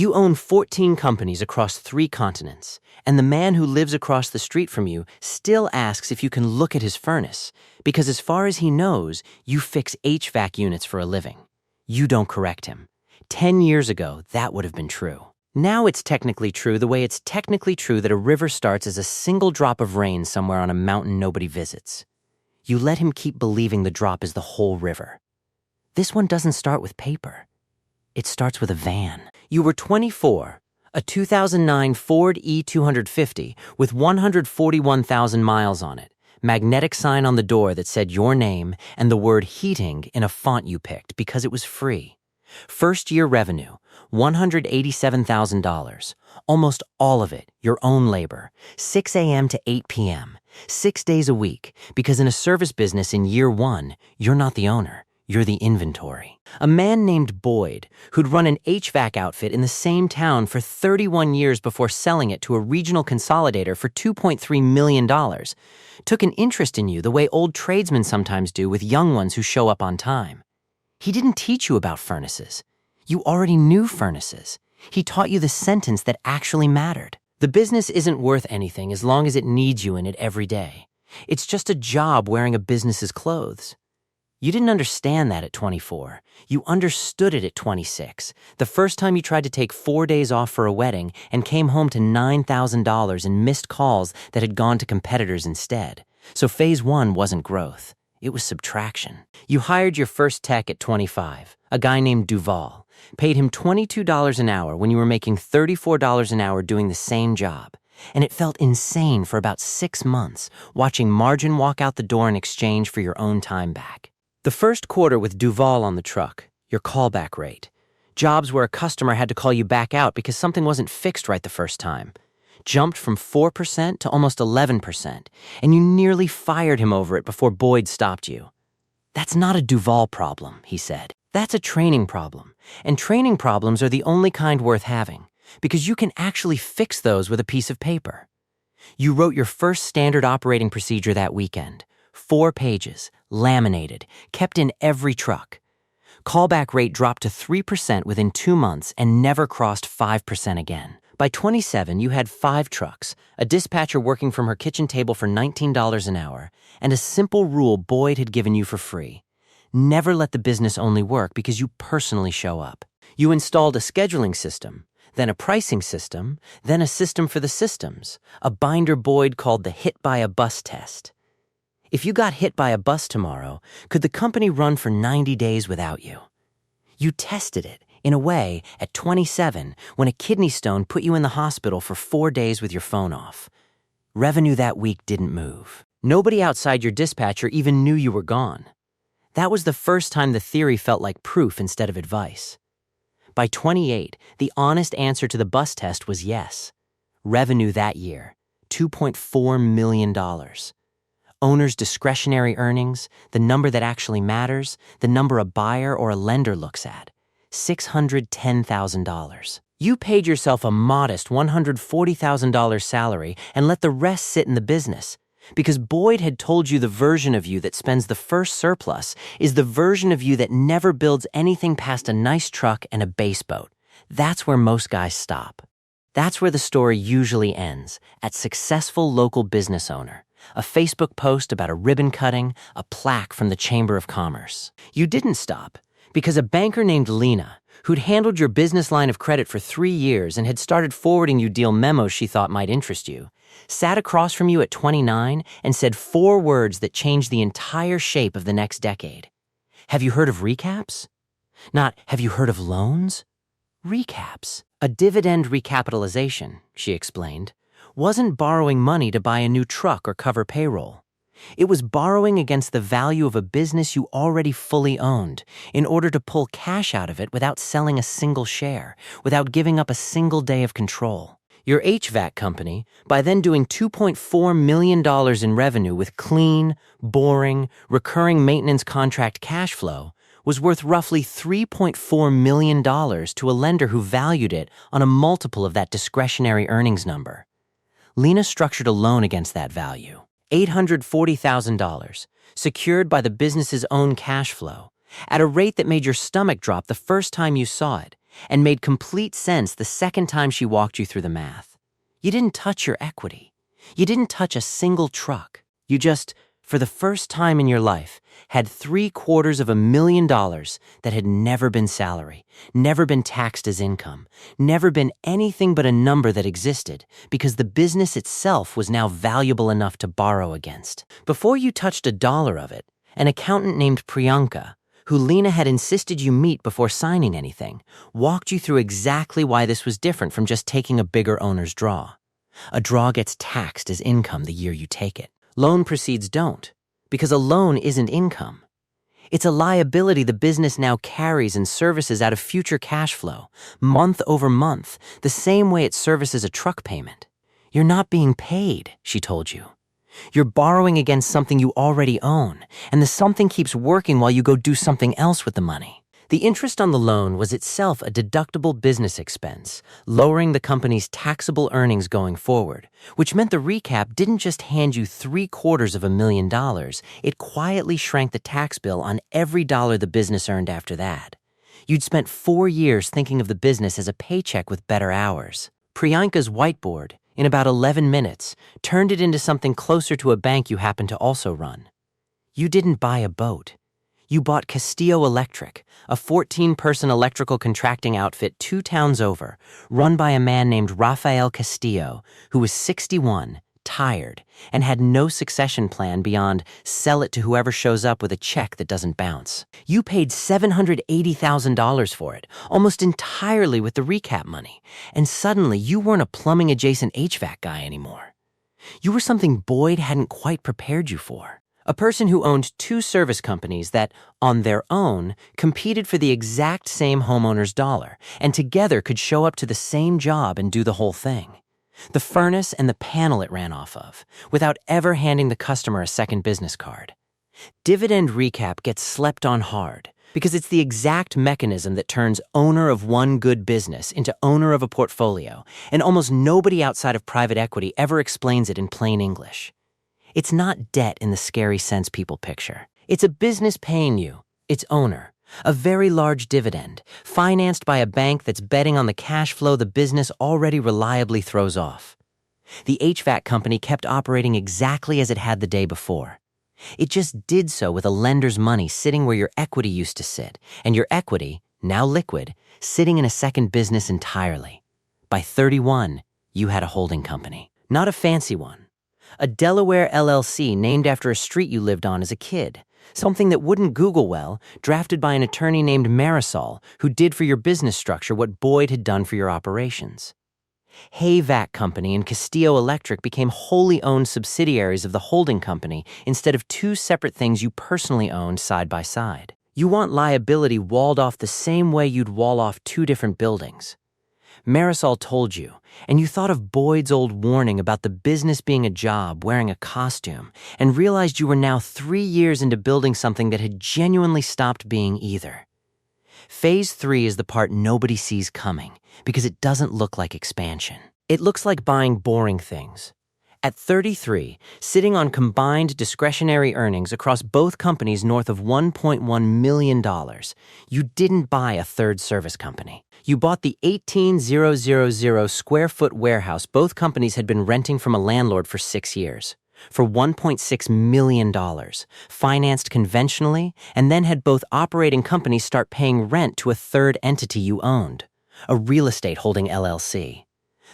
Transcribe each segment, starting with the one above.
You own 14 companies across 3 continents, and the man who lives across the street from you still asks if you can look at his furnace, because as far as he knows, you fix HVAC units for a living. You don't correct him. 10 years ago, that would have been true. Now it's technically true the way it's technically true that a river starts as a single drop of rain somewhere on a mountain nobody visits. You let him keep believing the drop is the whole river. This one doesn't start with paper. It starts with a van. You were 24, a 2009 Ford E250 with 141,000 miles on it, magnetic sign on the door that said your name and the word heating in a font you picked because it was free. First year revenue, $187,000, almost all of it your own labor, 6 a.m. to 8 p.m., 6 days a week, because in a service business in year 1, you're not the owner. You're the inventory. A man named Boyd, who'd run an HVAC outfit in the same town for 31 years before selling it to a regional consolidator for $2.3 million, took an interest in you the way old tradesmen sometimes do with young ones who show up on time. He didn't teach you about furnaces. You already knew furnaces. He taught you the sentence that actually mattered. The business isn't worth anything as long as it needs you in it every day. It's just a job wearing a business's clothes. You didn't understand that at 24. You understood it at 26, the first time you tried to take 4 days off for a wedding and came home to $9,000 in missed calls that had gone to competitors instead. So phase 1 wasn't growth. It was subtraction. You hired your first tech at 25, a guy named Duval, paid him $22 an hour when you were making $34 an hour doing the same job. And it felt insane for about 6 months, watching margin walk out the door in exchange for your own time back. The first quarter with Duval on the truck, your callback rate, jobs where a customer had to call you back out because something wasn't fixed right the first time, jumped from 4% to almost 11%, and you nearly fired him over it before Boyd stopped you. That's not a Duval problem, he said. That's a training problem, and training problems are the only kind worth having, because you can actually fix those with a piece of paper. You wrote your first standard operating procedure that weekend. 4 pages, laminated, kept in every truck. Callback rate dropped to 3% within 2 months and never crossed 5% again. By 27, you had 5 trucks, a dispatcher working from her kitchen table for $19 an hour, and a simple rule Boyd had given you for free. Never let the business only work because you personally show up. You installed a scheduling system, then a pricing system, then a system for the systems, a binder Boyd called the hit by a bus test. If you got hit by a bus tomorrow, could the company run for 90 days without you? You tested it, in a way, at 27, when a kidney stone put you in the hospital for 4 days with your phone off. Revenue that week didn't move. Nobody outside your dispatcher even knew you were gone. That was the first time the theory felt like proof instead of advice. By 28, the honest answer to the bus test was yes. Revenue that year, $2.4 million. Owner's discretionary earnings, the number that actually matters, the number a buyer or a lender looks at, $610,000. You paid yourself a modest $140,000 salary and let the rest sit in the business, because Boyd had told you the version of you that spends the first surplus is the version of you that never builds anything past a nice truck and a base boat. That's where most guys stop. That's where the story usually ends, at successful local business owner. A Facebook post about a ribbon cutting, a plaque from the Chamber of Commerce. You didn't stop, because a banker named Lena, who'd handled your business line of credit for 3 years and had started forwarding you deal memos she thought might interest you, sat across from you at 29 and said 4 words that changed the entire shape of the next decade. Have you heard of recaps? Not, have you heard of loans? Recaps. A dividend recapitalization, she explained, wasn't borrowing money to buy a new truck or cover payroll. It was borrowing against the value of a business you already fully owned in order to pull cash out of it without selling a single share, without giving up a single day of control. Your HVAC company, by then doing $2.4 million in revenue with clean, boring, recurring maintenance contract cash flow, was worth roughly $3.4 million to a lender who valued it on a multiple of that discretionary earnings number. Lena structured a loan against that value, $840,000, secured by the business's own cash flow, at a rate that made your stomach drop the first time you saw it, and made complete sense the second time she walked you through the math. You didn't touch your equity. You didn't touch a single truck. You just, for the first time in your life, had $750,000 that had never been salary, never been taxed as income, never been anything but a number that existed because the business itself was now valuable enough to borrow against. Before you touched a dollar of it, an accountant named Priyanka, who Lena had insisted you meet before signing anything, walked you through exactly why this was different from just taking a bigger owner's draw. A draw gets taxed as income the year you take it. Loan proceeds don't, because a loan isn't income. It's a liability the business now carries and services out of future cash flow, month over month, the same way it services a truck payment. You're not being paid, she told you. You're borrowing against something you already own, and the something keeps working while you go do something else with the money. The interest on the loan was itself a deductible business expense, lowering the company's taxable earnings going forward, which meant the recap didn't just hand you $750,000, it quietly shrank the tax bill on every dollar the business earned after that. You'd spent 4 years thinking of the business as a paycheck with better hours. Priyanka's whiteboard, in about 11 minutes, turned it into something closer to a bank you happened to also run. You didn't buy a boat. You bought Castillo Electric, a 14-person electrical contracting outfit 2 towns over, run by a man named Rafael Castillo, who was 61, tired, and had no succession plan beyond sell it to whoever shows up with a check that doesn't bounce. You paid $780,000 for it, almost entirely with the recap money, and suddenly you weren't a plumbing-adjacent HVAC guy anymore. You were something Boyd hadn't quite prepared you for. A person who owned 2 service companies that, on their own, competed for the exact same homeowner's dollar, and together could show up to the same job and do the whole thing. The furnace and the panel it ran off of, without ever handing the customer a second business card. Dividend recap gets slept on hard, because it's the exact mechanism that turns owner of one good business into owner of a portfolio, and almost nobody outside of private equity ever explains it in plain English. It's not debt in the scary sense people picture. It's a business paying you, its owner, a very large dividend, financed by a bank that's betting on the cash flow the business already reliably throws off. The HVAC company kept operating exactly as it had the day before. It just did so with a lender's money sitting where your equity used to sit, and your equity, now liquid, sitting in a second business entirely. By 31, you had a holding company. Not a fancy one. A Delaware LLC named after a street you lived on as a kid. Something that wouldn't Google well, drafted by an attorney named Marisol, who did for your business structure what Boyd had done for your operations. HVAC Company and Castillo Electric became wholly owned subsidiaries of the holding company instead of 2 separate things you personally owned side by side. You want liability walled off the same way you'd wall off 2 different buildings. Marisol told you, and you thought of Boyd's old warning about the business being a job wearing a costume, and realized you were now 3 years into building something that had genuinely stopped being either. Phase 3 is the part nobody sees coming, because it doesn't look like expansion. It looks like buying boring things. At 33, sitting on combined discretionary earnings across both companies north of $1.1 million, you didn't buy a third service company. You bought the 18,000 square foot warehouse both companies had been renting from a landlord for 6 years, for $1.6 million, financed conventionally, and then had both operating companies start paying rent to a third entity you owned, a real estate holding LLC.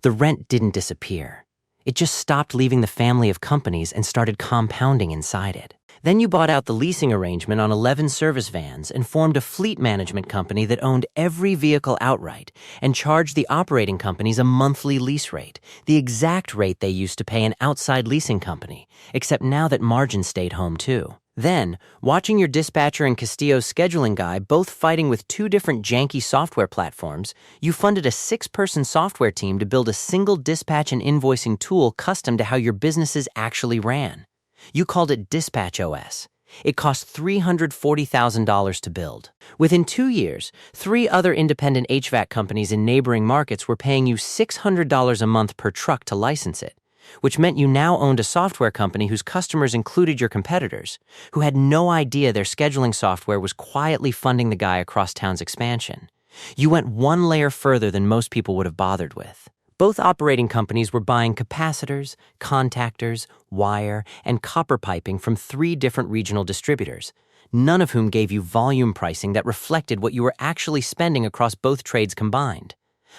The rent didn't disappear. It just stopped leaving the family of companies and started compounding inside it. Then you bought out the leasing arrangement on 11 service vans and formed a fleet management company that owned every vehicle outright and charged the operating companies a monthly lease rate, the exact rate they used to pay an outside leasing company, except now that margin stayed home too. Then, watching your dispatcher and Castillo's scheduling guy both fighting with 2 different janky software platforms, you funded a 6-person software team to build a single dispatch and invoicing tool custom to how your businesses actually ran. You called it Dispatch OS. It cost $340,000 to build. Within 2 years, 3 other independent HVAC companies in neighboring markets were paying you $600 a month per truck to license it, which meant you now owned a software company whose customers included your competitors, who had no idea their scheduling software was quietly funding the guy across town's expansion. You went one layer further than most people would have bothered with. Both operating companies were buying capacitors, contactors, wire, and copper piping from 3 different regional distributors, none of whom gave you volume pricing that reflected what you were actually spending across both trades combined.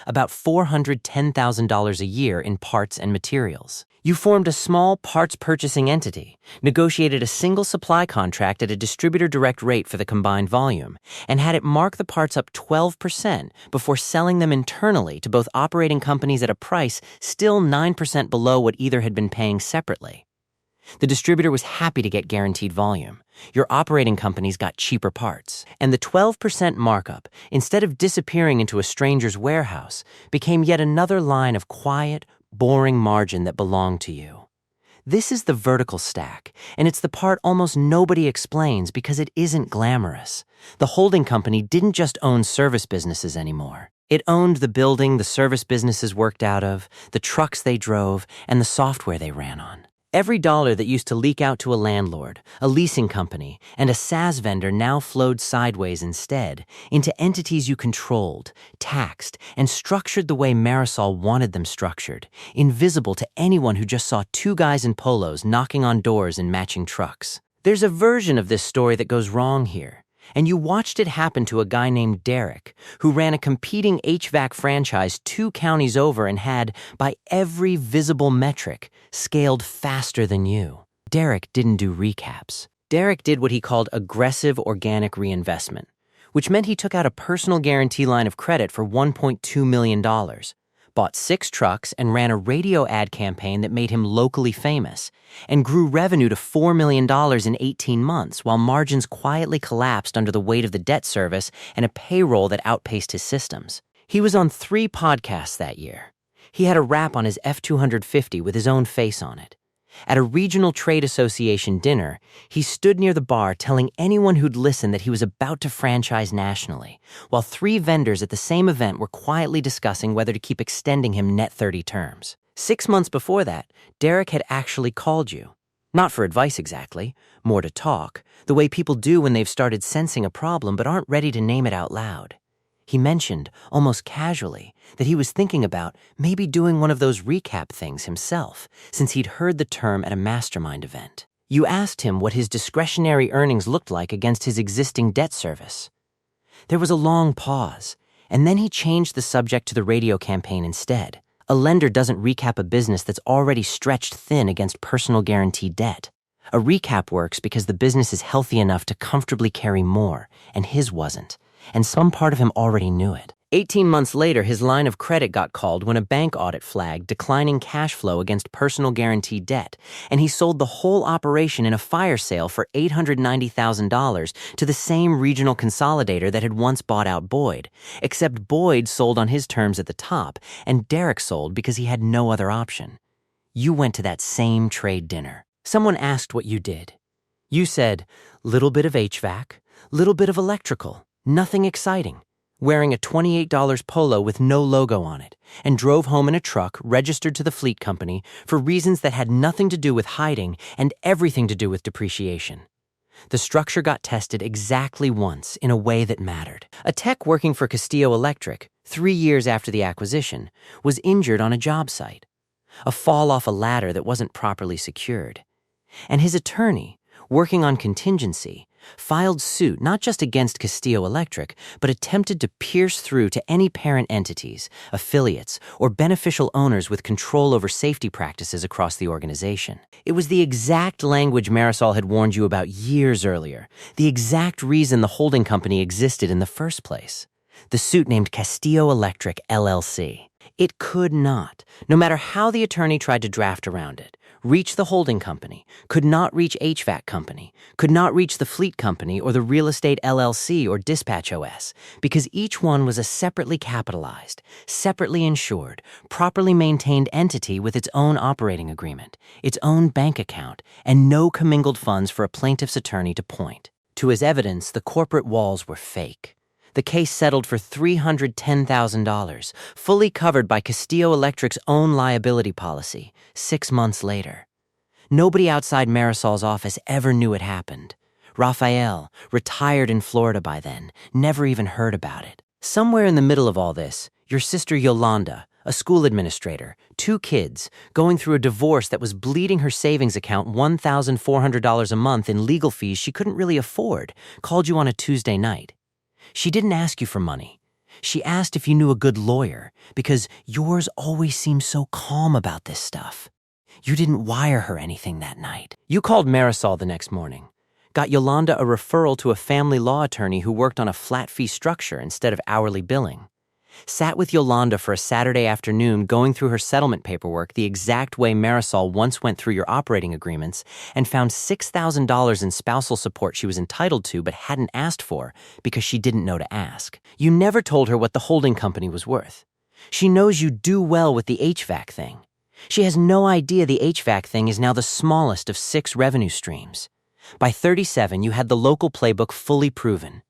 About $410,000 a year in parts and materials. You formed a small parts purchasing entity, negotiated a single supply contract at a distributor direct rate for the combined volume, and had it mark the parts up 12% before selling them internally to both operating companies at a price still 9% below what either had been paying separately. The distributor was happy to get guaranteed volume. Your operating companies got cheaper parts. And the 12% markup, instead of disappearing into a stranger's warehouse, became yet another line of quiet, boring margin that belonged to you. This is the vertical stack, and it's the part almost nobody explains because it isn't glamorous. The holding company didn't just own service businesses anymore. It owned the building the service businesses worked out of, the trucks they drove, and the software they ran on. Every dollar that used to leak out to a landlord, a leasing company, and a SaaS vendor now flowed sideways instead into entities you controlled, taxed, and structured the way Marisol wanted them structured, invisible to anyone who just saw 2 guys in polos knocking on doors in matching trucks. There's a version of this story that goes wrong here, and you watched it happen to a guy named Derek, who ran a competing HVAC franchise 2 counties over and had, by every visible metric, scaled faster than you. Derek didn't do recaps. Derek did what he called aggressive organic reinvestment, which meant he took out a personal guarantee line of credit for $1.2 million, bought 6 trucks and ran a radio ad campaign that made him locally famous, and grew revenue to $4 million in 18 months while margins quietly collapsed under the weight of the debt service and a payroll that outpaced his systems. He was on 3 podcasts that year. He had a wrap on his F-250 with his own face on it. At a regional trade association dinner, he stood near the bar telling anyone who'd listen that he was about to franchise nationally, while 3 vendors at the same event were quietly discussing whether to keep extending him net 30 terms. 6 months before that, Derek had actually called you. Not for advice exactly, more to talk, the way people do when they've started sensing a problem but aren't ready to name it out loud. He mentioned, almost casually, that he was thinking about maybe doing one of those recap things himself, since he'd heard the term at a mastermind event. You asked him what his discretionary earnings looked like against his existing debt service. There was a long pause, and then he changed the subject to the radio campaign instead. A lender doesn't recap a business that's already stretched thin against personal guarantee debt. A recap works because the business is healthy enough to comfortably carry more, and his wasn't. And some part of him already knew it. 18 months later, his line of credit got called when a bank audit flagged declining cash flow against personal guarantee debt, and he sold the whole operation in a fire sale for $890,000 to the same regional consolidator that had once bought out Boyd, except Boyd sold on his terms at the top, and Derek sold because he had no other option. You went to that same trade dinner. Someone asked what you did. You said, little bit of HVAC, little bit of electrical. Nothing exciting, wearing a $28 polo with no logo on it, and drove home in a truck registered to the fleet company for reasons that had nothing to do with hiding and everything to do with depreciation. The structure got tested exactly once in a way that mattered. A tech working for Castillo Electric, 3 years after the acquisition, was injured on a job site. A fall off a ladder that wasn't properly secured. And his attorney, working on contingency, filed suit not just against Castillo Electric, but attempted to pierce through to any parent entities, affiliates, or beneficial owners with control over safety practices across the organization. It was the exact language Marisol had warned you about years earlier, the exact reason the holding company existed in the first place. The suit named Castillo Electric LLC. It could not, no matter how the attorney tried to draft around it, reach the holding company, could not reach HVAC company, could not reach the fleet company or the real estate LLC or dispatch OS, because each one was a separately capitalized, separately insured, properly maintained entity with its own operating agreement, its own bank account, and no commingled funds for a plaintiff's attorney to point. To his evidence, the corporate walls were fake. The case settled for $310,000, fully covered by Castillo Electric's own liability policy, 6 months later. Nobody outside Marisol's office ever knew it happened. Raphael, retired in Florida by then, never even heard about it. Somewhere in the middle of all this, your sister Yolanda, a school administrator, 2 kids, going through a divorce that was bleeding her savings account $1,400 a month in legal fees she couldn't really afford, called you on a Tuesday night. She didn't ask you for money. She asked if you knew a good lawyer, because yours always seems so calm about this stuff. You didn't wire her anything that night. You called Marisol the next morning, got Yolanda a referral to a family law attorney who worked on a flat fee structure instead of hourly billing. Sat with Yolanda for a Saturday afternoon going through her settlement paperwork the exact way Marisol once went through your operating agreements, and found $6,000 in spousal support she was entitled to but hadn't asked for because she didn't know to ask. You never told her what the holding company was worth. She knows you do well with the HVAC thing. She has no idea the HVAC thing is now the smallest of 6 revenue streams. By 37, you had the local playbook fully proven.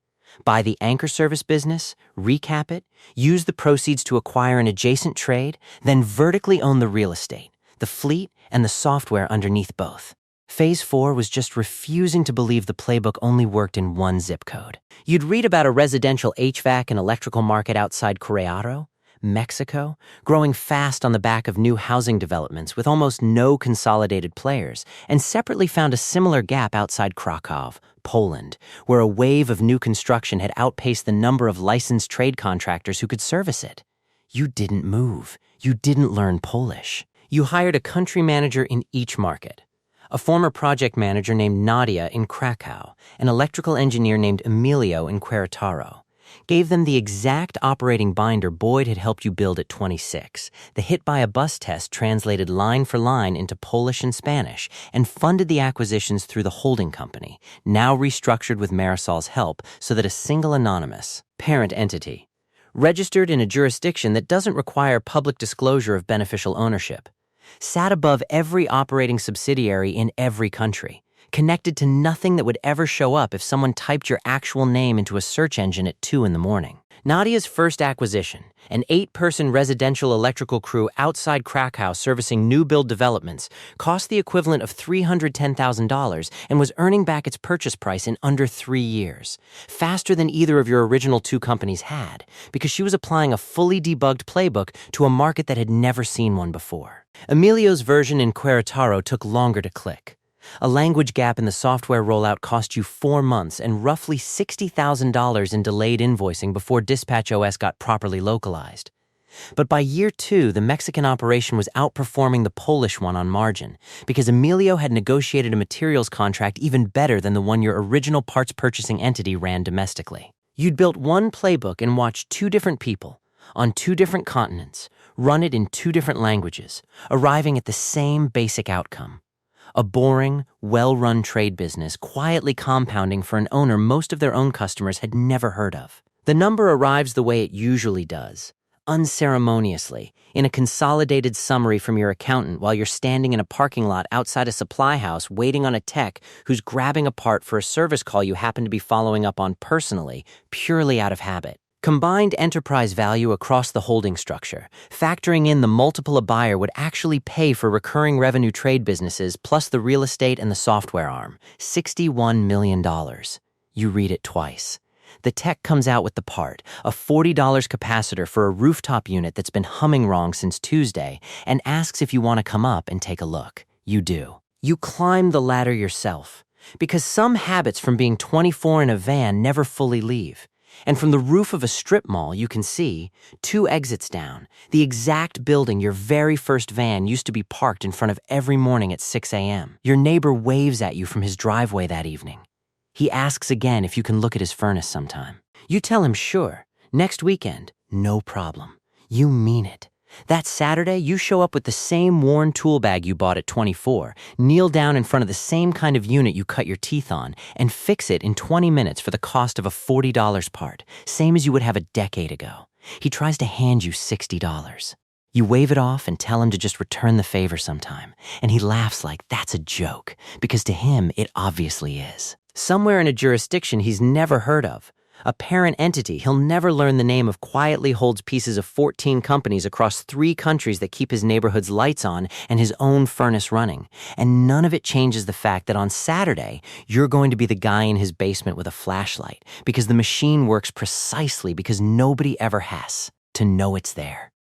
Buy the anchor service business, recap it, use the proceeds to acquire an adjacent trade, then vertically own the real estate, the fleet, and the software underneath both. Phase 4 was just refusing to believe the playbook only worked in one zip code. You'd read about a residential HVAC and electrical market outside Querétaro, Mexico, growing fast on the back of new housing developments with almost no consolidated players, and separately found a similar gap outside Krakow, Poland, where a wave of new construction had outpaced the number of licensed trade contractors who could service it. You didn't move. You didn't learn Polish. You hired a country manager in each market. A former project manager named Nadia in Krakow, an electrical engineer named Emilio in Querétaro. Gave them the exact operating binder Boyd had helped you build at 26. The hit by a bus test translated line for line into Polish and Spanish, and funded the acquisitions through the holding company, now restructured with Marisol's help so that a single anonymous parent entity, registered in a jurisdiction that doesn't require public disclosure of beneficial ownership, sat above every operating subsidiary in every country, connected to nothing that would ever show up if someone typed your actual name into a search engine at 2 a.m. Nadia's first acquisition, an 8-person residential electrical crew outside Krakow servicing new build developments, cost the equivalent of $310,000 and was earning back its purchase price in under 3 years, faster than either of your original 2 companies had, because she was applying a fully debugged playbook to a market that had never seen one before. Emilio's version in Querétaro took longer to click. A language gap in the software rollout cost you 4 months and roughly $60,000 in delayed invoicing before DispatchOS got properly localized. But by year 2, the Mexican operation was outperforming the Polish one on margin, because Emilio had negotiated a materials contract even better than the one your original parts purchasing entity ran domestically. You'd built one playbook and watched 2 different people, on 2 different continents, run it in 2 different languages, arriving at the same basic outcome. A boring, well-run trade business quietly compounding for an owner most of their own customers had never heard of. The number arrives the way it usually does, unceremoniously, in a consolidated summary from your accountant while you're standing in a parking lot outside a supply house waiting on a tech who's grabbing a part for a service call you happen to be following up on personally, purely out of habit. Combined enterprise value across the holding structure, factoring in the multiple a buyer would actually pay for recurring revenue trade businesses plus the real estate and the software arm, $61 million. You read it twice. The tech comes out with the part, a $40 capacitor for a rooftop unit that's been humming wrong since Tuesday, and asks if you want to come up and take a look. You do. You climb the ladder yourself, because some habits from being 24 in a van never fully leave. And from the roof of a strip mall, you can see, 2 exits down, the exact building your very first van used to be parked in front of every morning at 6 a.m. Your neighbor waves at you from his driveway that evening. He asks again if you can look at his furnace sometime. You tell him sure, next weekend, no problem. You mean it. That Saturday, you show up with the same worn tool bag you bought at 24, kneel down in front of the same kind of unit you cut your teeth on, and fix it in 20 minutes for the cost of a $40 part, same as you would have a decade ago. He tries to hand you $60. You wave it off and tell him to just return the favor sometime, and he laughs like that's a joke, because to him, it obviously is. Somewhere in a jurisdiction he's never heard of, A parent entity he'll never learn the name of quietly holds pieces of 14 companies across 3 countries that keep his neighborhood's lights on and his own furnace running. And none of it changes the fact that on Saturday, you're going to be the guy in his basement with a flashlight because the machine works precisely because nobody ever has to know it's there.